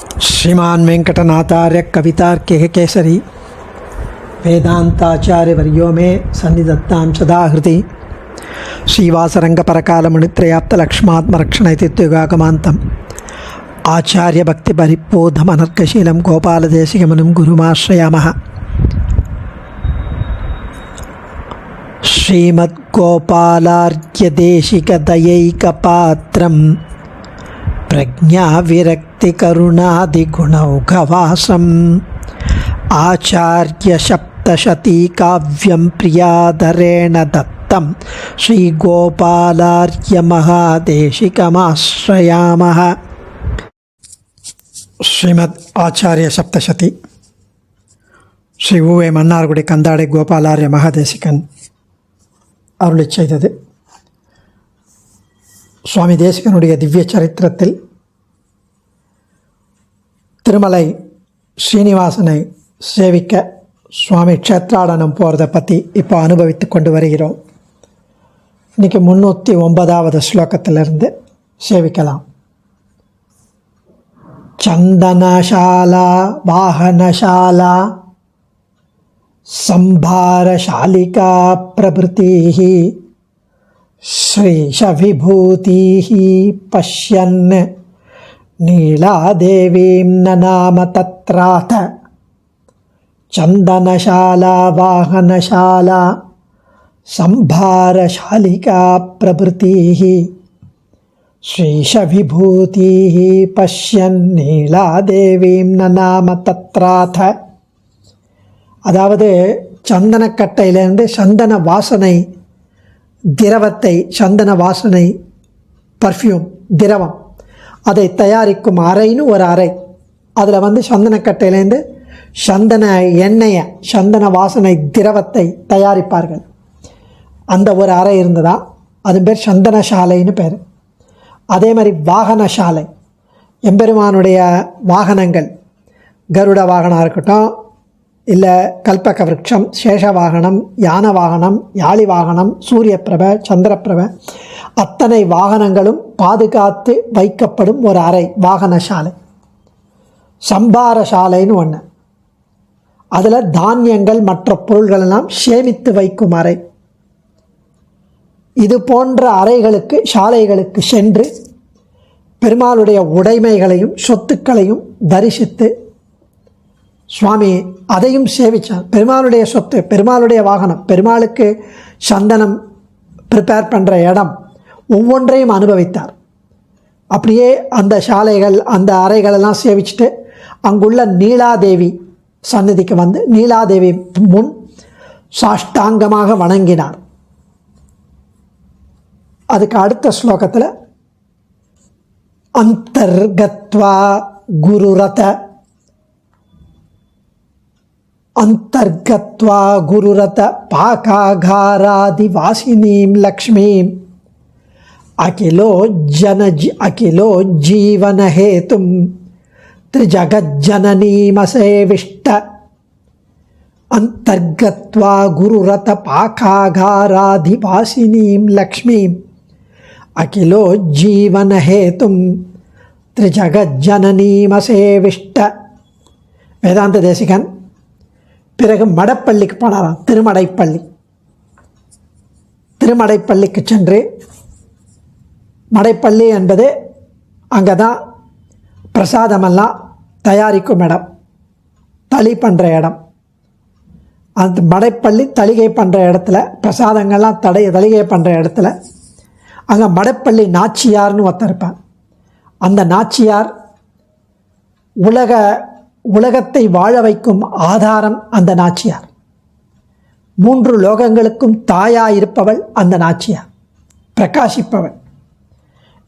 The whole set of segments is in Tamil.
श्रीमान वेंकटनाथार्य कवितार्किक केसरी वेदांताचार्य वर्यो में सन्निधत्तां सदा हृदि श्रीवासरंग परकालमुनित्रयाप्त लक्ष्मात्मरक्षणैतित्युगागमान्तम् आचार्य भक्ति परिपोधमनर्कशीलं गोपालदेशिकमुनिं गुरुमाश्रयामः। श्रीमद्गोपालार्घ्यदेशिकदयैकपात्रं प्रज्ञाविरक्तिकरुणादिगुणौघवासम् आचार्यसप्तशतीकाव्यं प्रियादरेण दत्तं श्रीगोपालार्घ्यमहादेशिकमाश्रयामः। श्रीमद् आचार्य सप्तशती ஸ்ரீ உவே மன்னார்குடி கந்தாடை கோபாலார்ய மகாதேசிகன் அருளி செய்தது. சுவாமி தேசிகனுடைய திவ்ய சரித்திரத்தில் திருமலை ஸ்ரீனிவாசனை சேவிக்க சுவாமி க்ஷேத்ராடனம் போகிறத பற்றி இப்போ அனுபவித்து கொண்டு வருகிறோம். இன்றைக்கி 309வது ஸ்லோகத்திலிருந்து சேவிக்கலாம். சந்தனசாலா வாகனசாலா संभारशालिका प्रभृतिः श्रीशविभूतिः पश्यन् नीलादेवीं ननाम तत्राथ चन्दनशाला वाहनशाला संभारशालिका प्रभृतिः श्रीशविभूतिः पश्यन् नीलादेवीं ननाम तत्राथ. அதாவது சந்தனக்கட்டையிலேருந்து சந்தன வாசனை திரவத்தை, சந்தன வாசனை பர்ஃப்யூம் திரவம் அதை தயாரிக்கும் அறைன்னு ஒரு அறை. அதில் சந்தனக்கட்டையிலேருந்து சந்தன எண்ணெயை, சந்தன வாசனை திரவத்தை தயாரிப்பார்கள். அந்த ஒரு அறை இருந்ததா, அது பேர் சந்தனசாலைன்னு பேர். அதே மாதிரி வாகனசாலை, எம்பெருமானுடைய வாகனங்கள், கருட வாகனம் இருக்கட்டும், இல்லை கல்பக விருட்சம், சேஷ வாகனம், யான வாகனம், யாழி வாகனம், சூரிய பிரப, சந்திரப்பிரப, அத்தனை வாகனங்களும் பாதுகாத்து வைக்கப்படும் ஒரு அறை வாகனசாலை. சம்பாரசாலைன்னு ஒன்று, அதில் தானியங்கள் மற்ற பொருள்களெல்லாம் சேமித்து வைக்கும் அறை. இது போன்ற அறைகளுக்கு, சாலைகளுக்கு சென்று பெருமாளுடைய உடைமைகளையும் சொத்துக்களையும் தரிசித்து சுவாமி அதையும் சேவித்தார். பெருமாளுடைய சொத்து, பெருமாளுடைய வாகனம், பெருமாளுக்கு சந்தனம் ப்ரிப்பேர் பண்ணுற இடம், ஒவ்வொன்றையும் அனுபவித்தார். அப்படியே அந்த சாலைகள், அந்த அறைகளெல்லாம் சேவிச்சுட்டு அங்குள்ள நீலாதேவி சந்நிதிக்கு நீலாதேவி முன் சாஷ்டாங்கமாக வணங்கினார். அதுக்கு அடுத்த ஸ்லோகத்தில் அந்தர்கத்வா குருரத अंतर्गत्वा गुरुरत पाकाघारादिवासिनीं लक्ष्मीं अखिलो जीवन हेतुं त्रिजगज्जननीमसेविष्ट. अंतर्गत्वा गुरुरत पाकाघारादिवासिनीं लक्ष्मीं अखिलो जीवन हेतुं त्रिजगज्जननीमसेविष्ट. வேதாந்த தேசிகன் பிறகு மடப்பள்ளிக்கு போனாராம். திருமடைப்பள்ளிக்கு சென்று, மடைப்பள்ளி என்பது அங்கே தான் பிரசாதமெல்லாம் தயாரிக்கும் இடம், தளி பண்ணுற இடம். அந்த மடைப்பள்ளி தளிகை பண்ணுற இடத்துல, பிரசாதங்கள்லாம் தளிகை பண்ணுற இடத்துல அங்கே மடைப்பள்ளி நாச்சியார்னு ஒருத்தர் இருப்பார். அந்த நாச்சியார் உலகத்தை வாழ வைக்கும் ஆதாரம் அந்த நாச்சியார். 3 லோகங்களுக்கும் தாயாயிருப்பவள் அந்த நாச்சியார், பிரகாசிப்பவள்.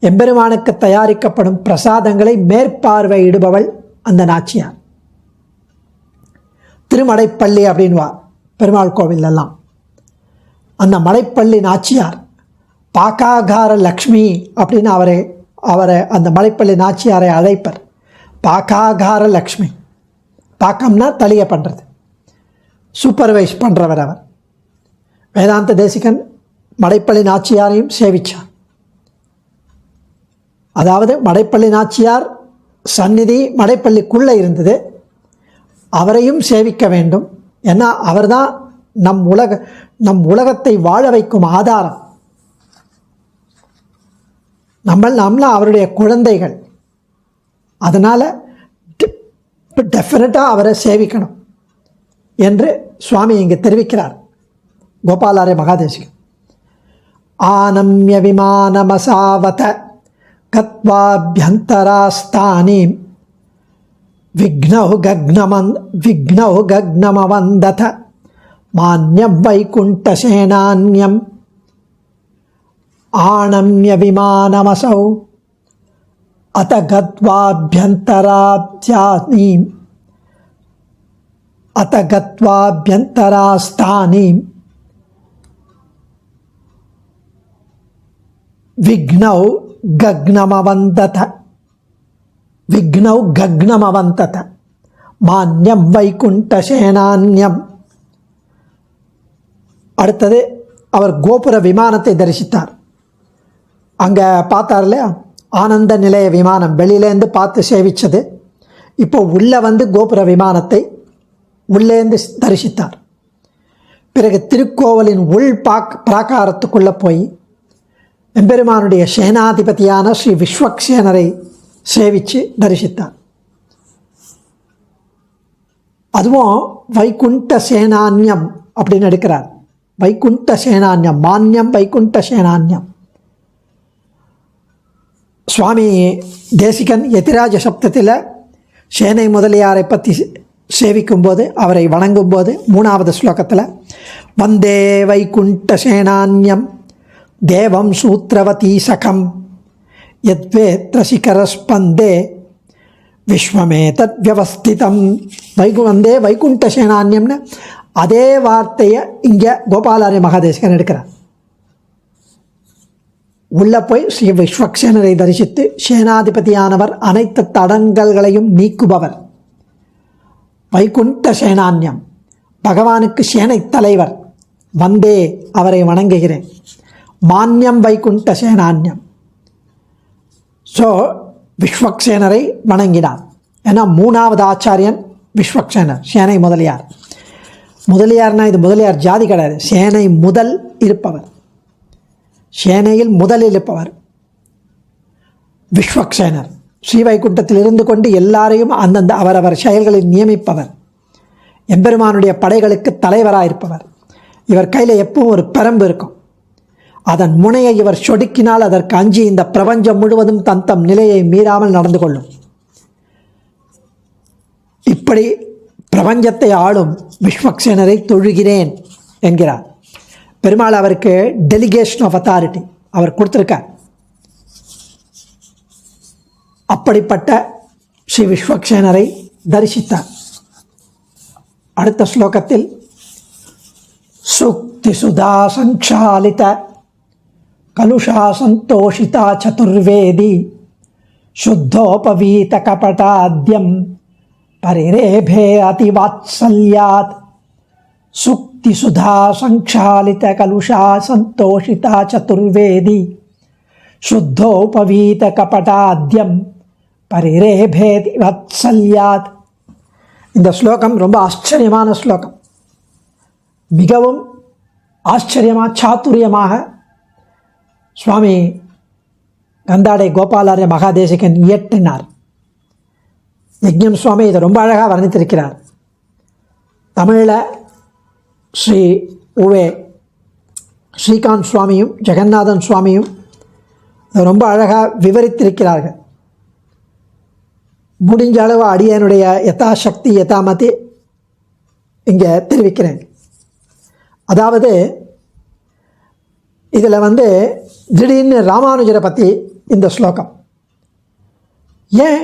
எம்பெருமானுக்கு தயாரிக்கப்படும் பிரசாதங்களை மேற்பார்வையிடுபவள் அந்த நாச்சியார். திருமடைப்பள்ளி அப்படின்வா பெருமாள் கோவிலெல்லாம். அந்த மலைப்பள்ளி நாச்சியார் பாக்காகார லக்ஷ்மி அப்படின்னு அவரை அந்த மலைப்பள்ளி நாச்சியாரை அழைப்பர். பாக்காகார லக்ஷ்மி, பாக்கம்னா தளிய பண்ணுறது, சூப்பர்வைஸ் பண்ணுறவர் அவர். வேதாந்த தேசிகன் மடைப்பள்ளி நாச்சியாரையும் சேவிச்சார். அதாவது மடைப்பள்ளி நாச்சியார் சந்நிதி மடைப்பள்ளிக்குள்ளே இருந்தது. அவரையும் சேவிக்க வேண்டும். ஏன்னா அவர்தான் நம் உலகத்தை வாழ வைக்கும் ஆதாரம். நம்மளாம் அவருடைய குழந்தைகள். அதனால் டெஃபினட்டாக அவரை சேவிக்கணும் என்று சுவாமி இங்கே தெரிவிக்கிறார். கோபாலாரிய மகாதேசிகன் ஆனம்ய விமானமசாவத கத்வாபியந்தராஸ்தானீம் விக்னௌ கக்னமவந்தத மான்யம் வைகுண்டசேனான்யம் ஆனம்ய விமானமசௌ அத கத்வாபியந்தராஸ்தானீம் விக்னௌ கக்னமவந்தத மான்யம் வைகுண்டசேனான்யம். அடுத்தது அவர் கோபுர விமானத்தை தரிசித்தார். அங்கே பார்த்தார் இல்லையா, ஆனந்த நிலைய விமானம் வெளியிலேருந்து பார்த்து சேவித்தது. இப்போ உள்ளே வந்து கோபுர விமானத்தை உள்ளேந்து தரிசித்தார். பிறகு திருக்கோவிலின் உள் பிராகாரத்துக்குள்ளே போய் எம்பெருமானுடைய சேனாதிபதியான ஸ்ரீ விஸ்வக்சேனரை சேவித்து தரிசித்தார். அதுவும் வைகுண்ட சேனான்யம் அப்படின்னு எடுக்கிறார். வைகுண்ட சேனான்யம், மான்யம் வைகுண்ட சேனான்யம். சுவாமி தேசிகன் யதிராஜ சப்தத்தில் சேனை முதலியாரை பற்றி சேவிக்கும்போது, அவரை வணங்கும்போது 3வது ஸ்லோகத்தில் வந்தே வைகுண்ட சேனான்யம் தேவம் சூத்ரவதீ சகம் யத்வேத்ர சிகரஸ்பந்தே விஸ்வமே தத் வியவஸ்திதம். வந்தே வைகுண்ட சேனான்யம்னு அதே வார்த்தையை இங்கே கோபாலாரிய மகாதேசிகன் எடுக்கிறார். உள்ளே போய் ஸ்ரீ விஸ்வக்சேனரை தரிசித்து, சேனாதிபதியானவர் அனைத்து தடங்கல்களையும் நீக்குபவர். வைகுண்ட சேனான்யம், பகவானுக்கு சேனை தலைவர். வந்தே, அவரை வணங்குகிறேன். மான்யம் வைகுண்ட சேனான்யம். ஸோ விஸ்வக்சேனரை வணங்கினார். ஏன்னா 3வது ஆச்சாரியன் விஸ்வக்சேனர், சேனை முதலியார். முதலியார்னால் இது முதலியார் ஜாதி கிடையாது, சேனை முதல் இருப்பவர், சேனையில் முதலில் இருப்பவர் விஸ்வக்சேனர். ஸ்ரீவைகுண்டத்தில் இருந்து கொண்டு எல்லாரையும் அந்தந்த அவரவர் செயல்களில் நியமிப்பவர், எம்பெருமானுடைய படைகளுக்கு தலைவராயிருப்பவர். இவர் கையில் எப்பவும் ஒரு பெரம்பு இருக்கும். அதன் முனையை இவர் சொடுக்கினால் அதற்கு அஞ்சி இந்த பிரபஞ்சம் முழுவதும் தம் நிலையை மீறாமல் நடந்து கொள்ளும். இப்படி பிரபஞ்சத்தை ஆளும் விஸ்வக்சேனரை தொழுகிறேன் என்கிறார். பெருமாள் அவருக்கு டெலிகேஷன் ஆஃப் அத்தாரிட்டி அவர் கொடுத்துருக்கார். அப்படிப்பட்ட ஸ்ரீ விஸ்வக்சேனரை தரிசித்தார். அடுத்த ஸ்லோகத்தில் சுக்தி சுதா சஞ்சாலித கலுஷா சந்தோஷிதா சதுர்வேதி சுத்தோபவீத கபடாத்யம் பரிரேபே அதிவாத்சல்யாத். சுக்தி சுதா சஞ்சாலித கலுஷா சந்தோஷிதா சதுர்வேதி சுத்தோபவீத கபடாத்யம் பரிரேபேதி வத்சல்யாத். இந்த ஸ்லோகம் ரொம்ப ஆச்சரியமான ஸ்லோகம். மிகவும் ஆச்சரியமாக சாத்துரியமாக சுவாமி கந்தாடை கோபாலாரிய மகாதேசிகன் இயற்றினார். யஜ்ஞம் சுவாமி இதை ரொம்ப அழகாக வர்ணித்திருக்கிறார். தமிழில் ஸ்ரீ உவே ஸ்ரீகாந்த் சுவாமியும் ஜெகநாதன் சுவாமியும் இதை ரொம்ப அழகாக விவரித்திருக்கிறார்கள். முடிஞ்ச அளவு அடியனுடைய யதாசக்தி யதாமதி இங்கே தெரிவிக்கிறேன். அதாவது இதில் திடீர்னு ராமானுஜரை பற்றி இந்த ஸ்லோகம். ஏன்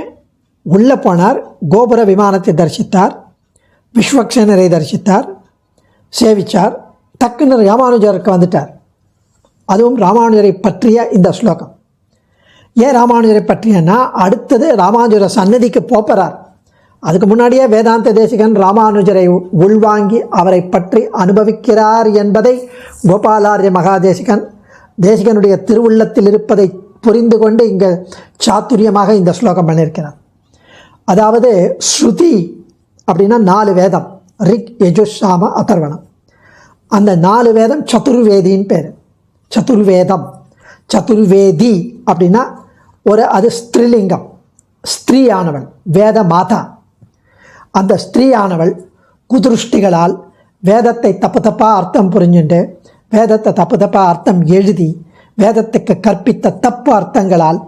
உள்ளே போனார், கோபுர விமானத்தை தரிசித்தார், விஸ்வக்சேனரை தரிசித்தார், சேவித்தார், டக்குன்னு ராமானுஜருக்கு வந்துட்டார். அதுவும் ராமானுஜரை பற்றிய இந்த ஸ்லோகம். ஏன் ராமானுஜரை பற்றியன்னா, அடுத்தது ராமானுஜர சன்னதிக்கு போகிறார். அதுக்கு முன்னாடியே வேதாந்த தேசிகன் ராமானுஜரை உள்வாங்கி அவரை பற்றி அனுபவிக்கிறார் என்பதை கோபாலாரிய மகாதேசிகன் தேசிகனுடைய திருவுள்ளத்தில் இருப்பதை புரிந்து கொண்டு இங்கே சாத்துரியமாக இந்த ஸ்லோகம் பண்ணியிருக்கிறார். அதாவது ஸ்ருதி அப்படின்னா 4 வேதம், ரிக், யஜுர், சாம, அதர்வணம். அந்த 4 வேதம் சதுர்வேதின்னு பேர். சதுர்வேதம், சதுர்வேதி அப்படின்னா அது ஸ்திரீலிங்கம், ஸ்திரீயானவள், வேத மாதா. அந்த ஸ்திரீயானவள் குதிருஷ்டிகளால் வேதத்தை தப்பாக அர்த்தம் புரிஞ்சுண்டு, வேதத்தை தப்பாக அர்த்தம் எழுதி, வேதத்துக்கு கற்பித்த தப்பு அர்த்தங்களால்,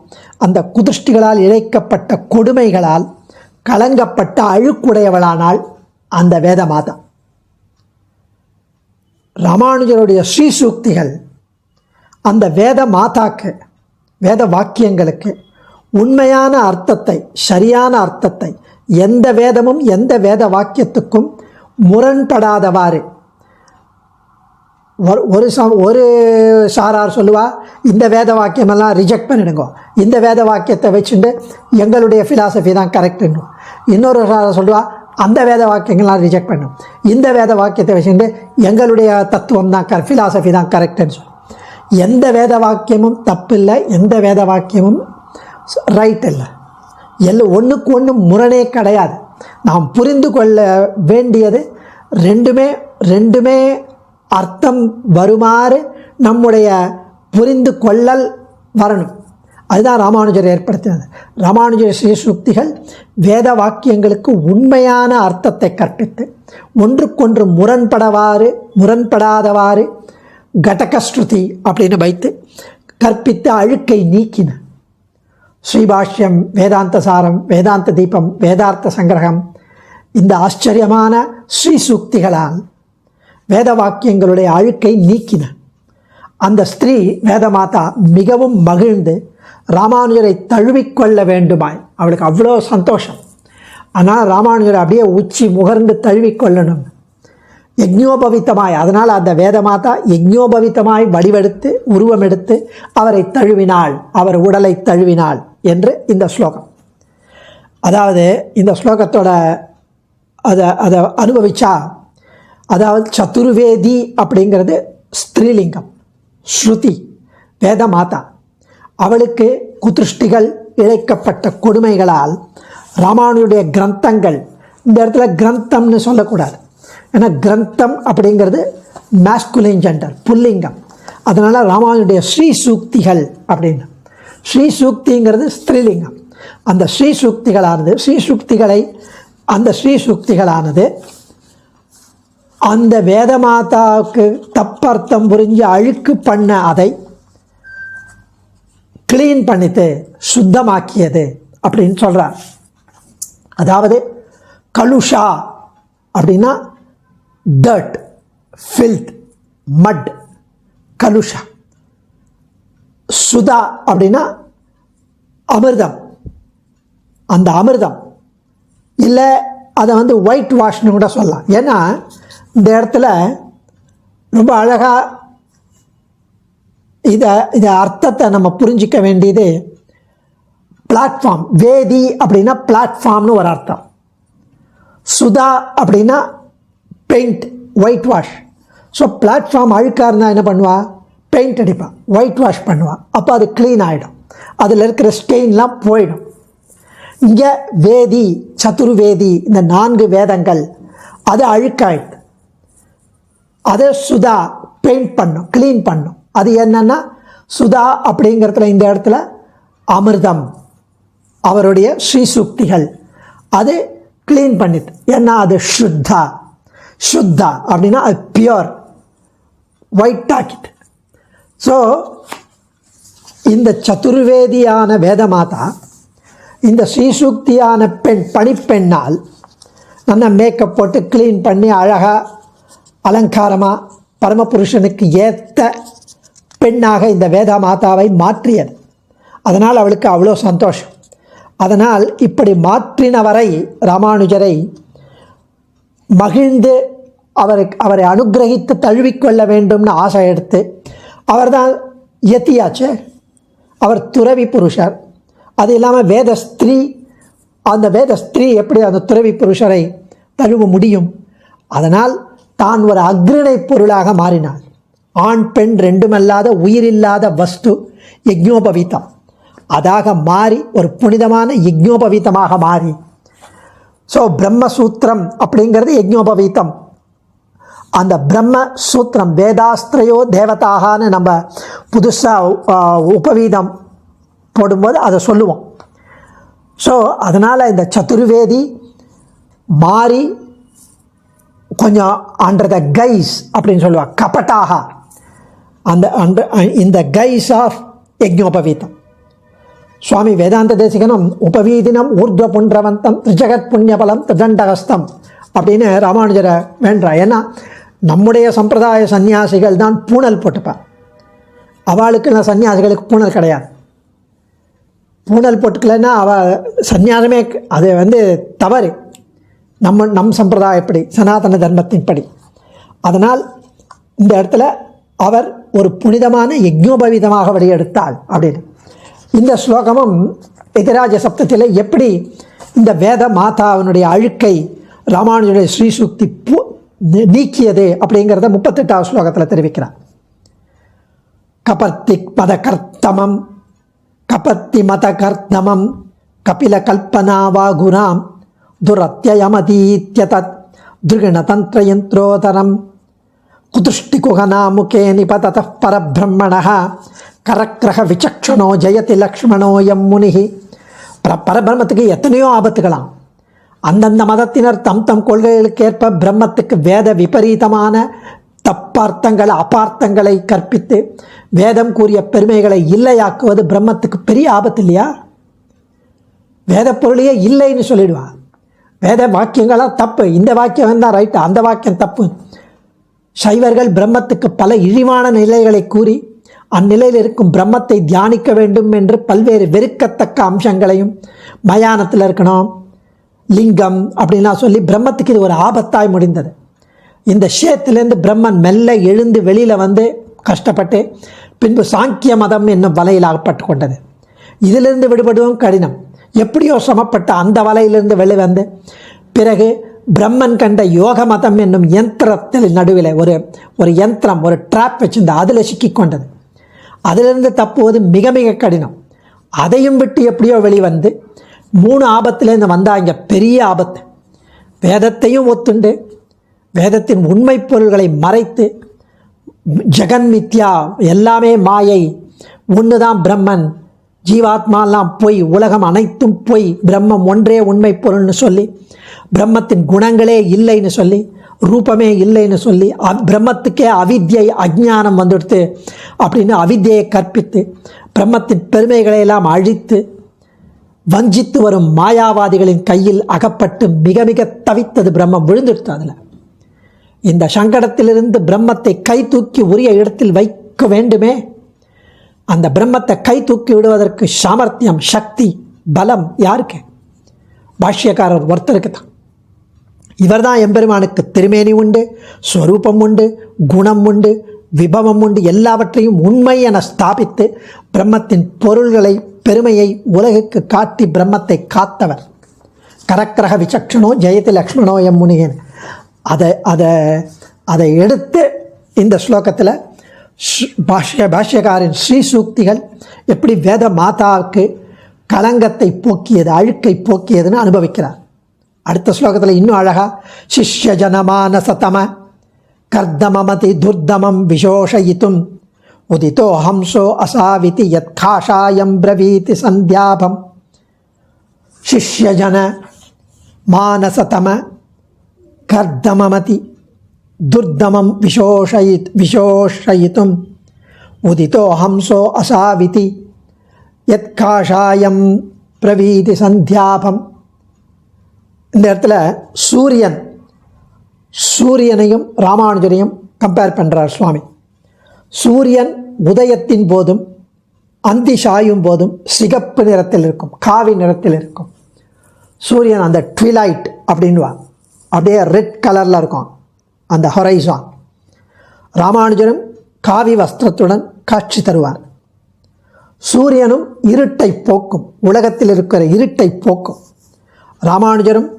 அந்த குதிருஷ்டிகளால் இழைக்கப்பட்ட கொடுமைகளால் கலங்கப்பட்ட அழுக்குடையவளானால் அந்த வேத மாதா. ராமானுஜருடைய ஸ்ரீசூக்திகள் அந்த வேத மாதாக்கு, வேத வாக்கியங்களுக்கு உண்மையான அர்த்தத்தை, சரியான அர்த்தத்தை, எந்த வேதமும் எந்த வேத வாக்கியத்துக்கும் முரண்படாதவாறு, ஒரு சாரார் சொல்லுவா, இந்த வேத வாக்கியமெல்லாம் ரிஜெக்ட் பண்ணிடுங்க, இந்த வேத வாக்கியத்தை வச்சுட்டு எங்களுடைய ஃபிலாசபி தான் கரெக்டுன்னு. இன்னொரு சாரார் சொல்லுவா, அந்த வேத வாக்கியங்கள்லாம் ரிஜெக்ட் பண்ணும், இந்த வேத வாக்கியத்தை வச்சுட்டு எங்களுடைய தத்துவம் தான் ஃபிலாசபி தான் கரெக்டுன்னு சொல்லும். எந்த வேத வாக்கியமும் தப்பில்லை, எந்த வேத வாக்கியமும் ரைட் இல்லை. ஒன்றுக்கு ஒன்று முரணே கிடையாது. நாம் புரிந்து கொள்ள வேண்டியது ரெண்டுமே அர்த்தம் வருமாறு நம்முடைய புரிந்து கொள்ளல் வரணும். அதுதான் ராமானுஜர் ஏற்படுத்தினது. ராமானுஜர் ஸ்ரீசூக்திகள் வேத வாக்கியங்களுக்கு உண்மையான அர்த்தத்தை கற்பித்து ஒன்றுக்கொன்று முரண்படாதவாறு கடகஸ்ருதி அப்படின்னு வைத்து கற்பித்து அழுக்கை நீக்கின. ஸ்ரீபாஷ்யம், வேதாந்த சாரம், வேதாந்த தீபம், வேதார்த்த சங்கிரகம், இந்த ஆச்சரியமான ஸ்ரீசூக்திகளால் வேத வாக்கியங்களுடைய அழுக்கை நீக்கின. அந்த ஸ்திரீ வேதமாதா மிகவும் மகிழ்ந்து ராமானுஜரை தழுவிக்கொள்ள வேண்டுமாய், அவளுக்கு அவ்வளோ சந்தோஷம். ஆனால் ராமானுஜரை அப்படியே உச்சி முகர்ந்து தழுவிக்கொள்ளணும், யஜ்ஞோபவித்தமாய். அதனால் அந்த வேதமாதா யஜ்ஞோபவித்தமாய் வடிவெடுத்து உருவமெடுத்து அவரை தழுவினாள், அவர் உடலை தழுவினாள் என்று இந்த ஸ்லோகம். அதாவது இந்த ஸ்லோகத்தோட அதை அனுபவிச்சா, அதாவது சதுர்வேதி அப்படிங்கிறது ஸ்திரீலிங்கம், ஸ்ருதி, வேதமாதா. அவளுக்கு குதிருஷ்டிகள் இழைக்கப்பட்ட கொடுமைகளால் ராமானுடைய கிரந்தங்கள், இந்த இடத்துல கிரந்தம்னு சொல்லக்கூடாது, ஏன்னா கிரந்தம் அப்படிங்கிறது மேஸ்குலின் ஜெண்டர், புல்லிங்கம். அதனால் ராமானுடைய ஸ்ரீசூக்திகள் அப்படின்னு, ஸ்ரீசூக்திங்கிறது ஸ்திரீலிங்கம். அந்த ஸ்ரீசூக்திகளானது அந்த வேதமாதாவுக்கு தப்பர்த்தம் புரிஞ்சு அழுக்கு பண்ண அதை கிளீன் பண்ணிட்டு சுத்தமாக்கியது அப்படின்னு சொல்கிறார். அதாவது கலுஷா அப்படின்னா டர்ட், ஃபில்த், மட், கலுஷா. சுதா அப்படின்னா அமிர்தம், அந்த அமிர்தம் இல்லை அதை ஒயிட் வாஷ்னு கூட சொல்லலாம். ஏன்னா இந்த இடத்துல ரொம்ப அழகாக இதை அர்த்தத்தை நம்ம புரிஞ்சிக்க வேண்டியது. பிளாட்ஃபார்ம், வேதி அப்படின்னா பிளாட்ஃபார்ம்னு ஒரு அர்த்தம். சுதா அப்படின்னா paint, white wash. So platform அழுக்காக இருந்தால் என்ன பண்ணுவா, பெயிண்ட் அடிப்பா, ஒயிட் வாஷ் பண்ணுவா, அப்போ அது க்ளீன் ஆகிடும், அதில் இருக்கிற ஸ்டெயின்லாம் போயிடும். இங்கே வேதி, சதுர்வேதி, இந்த 4 வேதங்கள் அது அழுக்காயிடுது, அதை சுதா பெயிண்ட் பண்ணும், க்ளீன் பண்ணும். அது என்னன்னா சுதா அப்படிங்கிறதுல இந்த இடத்துல அமிர்தம், அவருடைய ஸ்ரீசூக்திகள் அது க்ளீன் பண்ணிட்டு. ஏன்னா அது சுத்தா அப்படின்னா அது பியூர், ஒயிட் ஆக்கிட்டு. ஸோ இந்த சதுர்வேதியான வேதமாதா இந்த ஸ்ரீசூக்தியான பணிப்பெண்ணால் நல்லா மேக்கப் போட்டு க்ளீன் பண்ணி அழகாக அலங்காரமாக பரமபுருஷனுக்கு ஏற்ற பெண்ணாக இந்த வேத மாதாவை மாற்றியது. அதனால் அவளுக்கு அவ்வளோ சந்தோஷம். அதனால் இப்படி மாற்றினவரை, ராமானுஜரை மகிழ்ந்து அவரை அனுகிரகித்து தழுவிக்கொள்ள வேண்டும்னு ஆசை எடுத்து, அவர்தான் யதியாச்சே, அவர் துறவி புருஷர். அது இல்லாமல் வேதஸ்திரீ, அந்த வேதஸ்திரீ எப்படி அந்த துறவி புருஷரை தழுவ முடியும்? அதனால் தான் ஒரு அக்ரிணை பொருளாக மாறினாள். ஆண் பெண் ரெண்டுமல்லாத உயிரில்லாத வஸ்து யஜ்ஞோபவீதம், அதாக மாறி ஒரு புனிதமான யஜ்ஞோபவீதமாக மாறி ஸோ பிரம்மசூத்திரம் அப்படிங்கிறது யஜ்ஞோபவீதம். அந்த பிரம்ம சூத்திரம் வேதாஸ்திரையோ தேவதாகான்னு நம்ம புதுசாக உபவீதம் போடும்போது அதை சொல்லுவோம். ஸோ அதனால் இந்த சதுர்வேதி மாறி கொஞ்சம் அண்டர் த கைஸ் அப்படின்னு சொல்லுவாள் கபட்டாக, அந்த இந்த கைஸ் ஆஃப் யஜ்ஞோபவீதம். சுவாமி வேதாந்த தேசிகனும் உபவீதினம் ஊர்துவ புன்றவந்தம் திரிஜகத் புண்ணியபலம் திரிதண்டகஸ்தம் அப்படின்னு ராமானுஜரை வேண்டார். ஏன்னா நம்முடைய சம்பிரதாய சன்னியாசிகள் தான் பூணல் போட்டுப்பார். அவளுக்கு சன்னியாசிகளுக்கு பூணல் கிடையாது. பூணல் போட்டுக்கலைன்னா அவள் சன்னியாசமே அது தவறு நம் சம்பிரதாயப்படி சனாதன தர்மத்தின்படி. அதனால் இந்த இடத்துல அவர் ஒரு புனிதமான யஜ்ஞோபவீதமாக வெளியெடுத்தாள் அப்படின்னு. இந்த ஸ்லோகமும் எதிராஜ சப்தத்தில் எப்படி இந்த வேத மாதாவினுடைய அழுக்கை ராமானுஜருடைய ஸ்ரீசூக்தி நீக்கியது அப்படிங்கிறத 38வது ஸ்லோகத்தில் தெரிவிக்கிறார். கபர்த்திக் மதகர்த்தமம் கபத்தி மதகர்த்தமம் கபில கல்பனாவா குணாம் துரத்யயமதீத்யதத் திருகணதந்திரயந்திரோதரம் குதுஷ்டிகுகனாமுகே நிபததः பரபிரம்மணः கரக்கிரக விசக்ஷணோ ஜெயதி லக்ஷ்மணோயம் முனிஹி. பரபிரம்மத்துக்கு எத்தனையோ ஆபத்துகளாம். அந்தந்த மதத்தினர் தம் கொள்கைகளுக்கேற்ப பிரம்மத்துக்கு வேத விபரீதமான தப்பார்த்தங்கள் அபார்த்தங்களை கற்பித்து வேதம் கூறிய பெருமைகளை இல்லையாக்குவது பிரம்மத்துக்கு பெரிய ஆபத்து இல்லையா? வேத பொருளையே இல்லைன்னு சொல்லிடுவா. வேத வாக்கியங்களாக தப்பு, இந்த வாக்கியம் தான் ரைட்டு, அந்த வாக்கியம் தப்பு. சைவர்கள் பிரம்மத்துக்கு பல இழிவான நிலைகளை கூறி அந்நிலையில் இருக்கும் பிரம்மத்தை தியானிக்க வேண்டும் என்று பல்வேறு வெறுக்கத்தக்க அம்சங்களையும் மயானத்தில் இருக்கணும் லிங்கம் அப்படின்லாம் சொல்லி பிரம்மத்துக்கு இது ஒரு ஆபத்தாய் முடிந்தது. இந்த ஷேத்திலேருந்து பிரம்மன் மெல்ல எழுந்து வெளியில் கஷ்டப்பட்டு பின்பு சாங்கிய மதம் என்னும் வலையில் அகப்பட்டு கொண்டது. இதிலிருந்து விடுபடுவோம் கடினம். எப்படியோ சமப்பட்ட அந்த வலையிலிருந்து வெளிவந்து பிறகு பிரம்மன் கண்ட யோக மதம் என்னும் யந்திரத்தில் நடுவில் ஒரு யந்திரம் ஒரு ட்ராப் வச்சிருந்த அதில் சிக்கி கொண்டது. அதிலிருந்து தப்புவது மிக மிக கடினம். அதையும் விட்டு எப்படியோ வெளிவந்து 3 ஆபத்துலேருந்து வந்தால் இங்கே பெரிய ஆபத்து. வேதத்தையும் ஒத்துண்டு வேதத்தின் உண்மை பொருள்களை மறைத்து ஜெகன்மித்யா எல்லாமே மாயை, ஒன்று தான் பிரம்மன், ஜீவாத்மாலாம் பொய், உலகம் அனைத்தும் பொய், பிரம்மம் ஒன்றே உண்மை பொருள்னு சொல்லி பிரம்மத்தின் குணங்களே இல்லைன்னு சொல்லி ரூபமே இல்லைன்னு சொல்லி பிரம்மத்துக்கே அவித்யை அஜ்ஞானம் வந்துடுத்து அப்படின்னு அவித்யை கற்பித்து பிரம்மத்தின் பெருமைகளையெல்லாம் அழித்து வஞ்சித்து வரும் மாயாவாதிகளின் கையில் அகப்பட்டு மிக மிக தவித்தது பிரம்மம் விழுந்துடுத்து. அதில் இந்த சங்கடத்திலிருந்து பிரம்மத்தை கை தூக்கி உரிய இடத்தில் வைக்க வேண்டுமே. அந்த பிரம்மத்தை கை தூக்கி விடுவதற்கு சாமர்த்தியம் சக்தி பலம் யாருக்கு? பாஷ்யக்காரர் ஒருத்தருக்கு தான். இவர் தான் எம்பெருமானுக்கு திருமேனி உண்டு, ஸ்வரூபம் உண்டு, குணம் உண்டு, விபவம் உண்டு, எல்லாவற்றையும் உண்மை என ஸ்தாபித்து பிரம்மத்தின் பொருள்களை பெருமையை உலகுக்கு காட்டி பிரம்மத்தை காத்தவர். கரக்கிரக விசக்ஷணோ ஜெயதி லக்ஷ்மணோ எம் முனிகன். அதை எடுத்து இந்த ஸ்லோகத்தில் பாஷ்யக்காரின் ஸ்ரீசூக்திகள் எப்படி வேத மாதாவுக்கு கலங்கத்தை போக்கியது அழுக்கை போக்கியதுன்னு அனுபவிக்கிறார். அடுத்த ஸ்லோகத்தில் இன்னும் அழகா சிஷ்ய ஜனமான சதம கர்தமமதி துர்தமம் விஷோஷயித்தும் உதிதோ ஹம்சோ அசாவிதி யத் காஷாயம் பிரவீதி சந்தியாபம். சிஷ்யஜன மானசதம கர்தமமதி துர்தமம் விஷோஷயித்தும் உதிதோ ஹம்சோ அசாவிதி யத் காஷாயம் பிரவீதி சந்தியாபம். இந்த இடத்துல சூரியனையும் ராமானுஜரையும் கம்பேர் பண்ணுறார் சுவாமி. சூரியன் உதயத்தின் போதும் அந்தி சாயும் போதும் சிகப்பு நிறத்தில் இருக்கும், காவி நிறத்தில் இருக்கும். சூரியன் அந்த ட்விலைட் அப்படின்வா, அப்படியே ரெட் கலரில் இருக்கும் அந்த ஹொரைசான். ராமானுஜரும் காவி வஸ்திரத்துடன் காட்சி தருவார். சூரியனும் இருட்டை போக்கும், உலகத்தில் இருக்கிற இருட்டை போக்கும். ராமானுஜரும்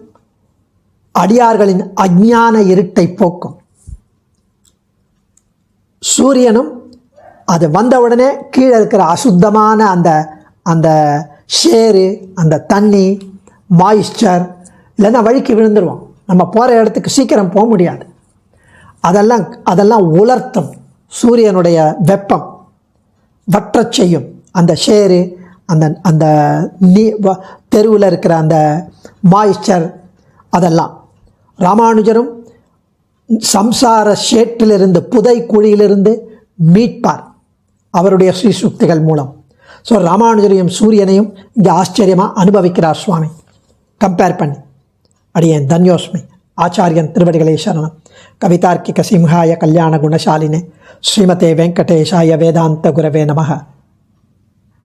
அடியார்களின் அஞ்ஞான இருட்டை போக்கும். சூரியனும் அது வந்தவுடனே கீழே இருக்கிற அசுத்தமான அந்த ஷேரு, அந்த தண்ணி, மாய்ஸ்சர் இல்லைன்னா வழிக்கு விழுந்துருவோம். நம்ம போகிற இடத்துக்கு சீக்கிரம் போக முடியாது. அதெல்லாம் உலர்த்தும். சூரியனுடைய வெப்பம் வற்றச் செய்யும். அந்த ஷேரு, அந்த தெருவில் இருக்கிற அந்த மாய்ஸ்சர், அதெல்லாம் ராமானுஜரும் சம்சார ஷேட்டிலிருந்து, புதை குழியிலிருந்து மீட்பார் அவருடைய ஸ்ரீசுக்திகள் மூலம். ஸோ ராமானுஜரையும் சூரியனையும் இங்கே ஆச்சரியமாக அனுபவிக்கிறார் சுவாமி. கம்பேர் பண்ணி அடியேன் தன்யோஸ்மி. ஆச்சாரியன் திருவடிகளே சரணம். கவிதார்க்கிக சிம்ஹாய கல்யாண குணசாலினே ஸ்ரீமதே வெங்கடேஷாய வேதாந்த குரவே நமः.